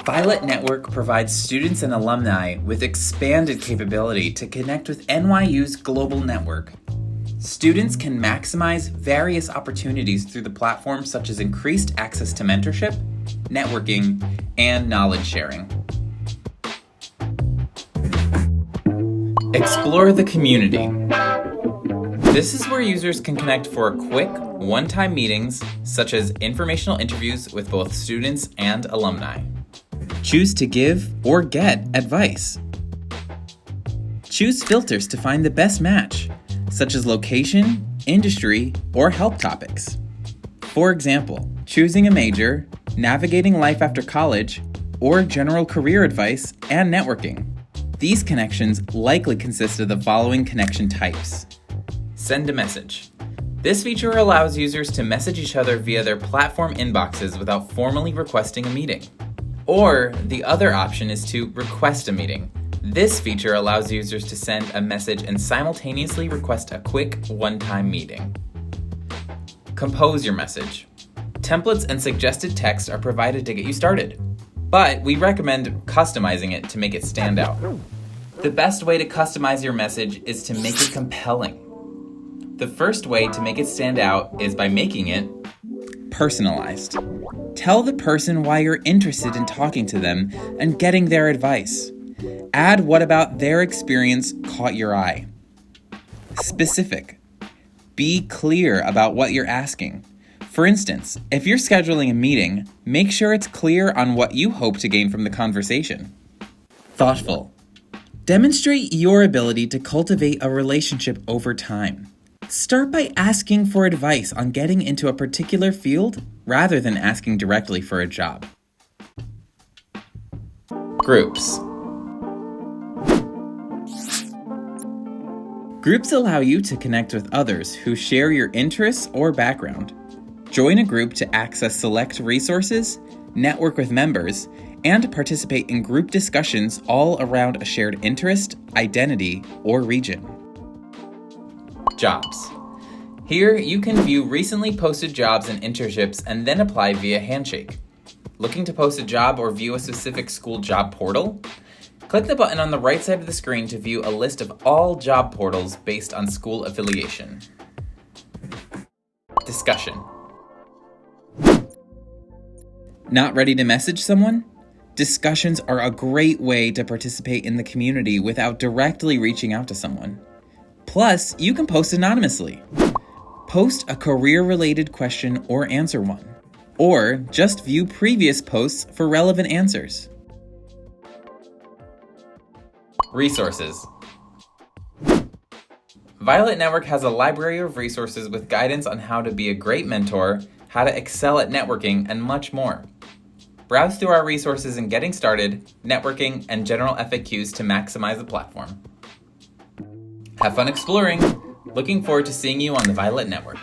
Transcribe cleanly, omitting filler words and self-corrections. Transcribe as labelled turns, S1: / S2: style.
S1: Violet Network provides students and alumni with expanded capability to connect with NYU's global network. Students can maximize various opportunities through the platform, such as increased access to mentorship, networking, and knowledge sharing. Explore the community. This is where users can connect for quick, one-time meetings, such as informational interviews with both students and alumni. Choose to give or get advice. Choose filters to find the best match, such as location, industry, or help topics. For example, choosing a major, navigating life after college, or general career advice and networking. These connections likely consist of the following connection types. Send a message. This feature allows users to message each other via their platform inboxes without formally requesting a meeting. Or the other option is to request a meeting. This feature allows users to send a message and simultaneously request a quick one-time meeting. Compose your message. Templates and suggested text are provided to get you started, but we recommend customizing it to make it stand out. The best way to customize your message is to make it compelling. The first way to make it stand out is by making it personalized. Tell the person why you're interested in talking to them and getting their advice. Add what about their experience caught your eye. Specific. Be clear about what you're asking. For instance, if you're scheduling a meeting, make sure it's clear on what you hope to gain from the conversation. Thoughtful. Demonstrate your ability to cultivate a relationship over time. Start by asking for advice on getting into a particular field rather than asking directly for a job. Groups. Groups allow you to connect with others who share your interests or background. Join a group to access select resources, network with members, and participate in group discussions all around a shared interest, identity, or region. Jobs. Here, you can view recently posted jobs and internships and then apply via Handshake. Looking to post a job or view a specific school job portal? Click the button on the right side of the screen to view a list of all job portals based on school affiliation. Discussion. Not ready to message someone? Discussions are a great way to participate in the community without directly reaching out to someone. Plus, you can post anonymously. Post a career-related question or answer one. Or just view previous posts for relevant answers. Resources. Violet Network has a library of resources with guidance on how to be a great mentor, how to excel at networking, and much more. Browse through our resources in getting started, networking, and general FAQs to maximize the platform. Have fun exploring! Looking forward to seeing you on the Violet Network.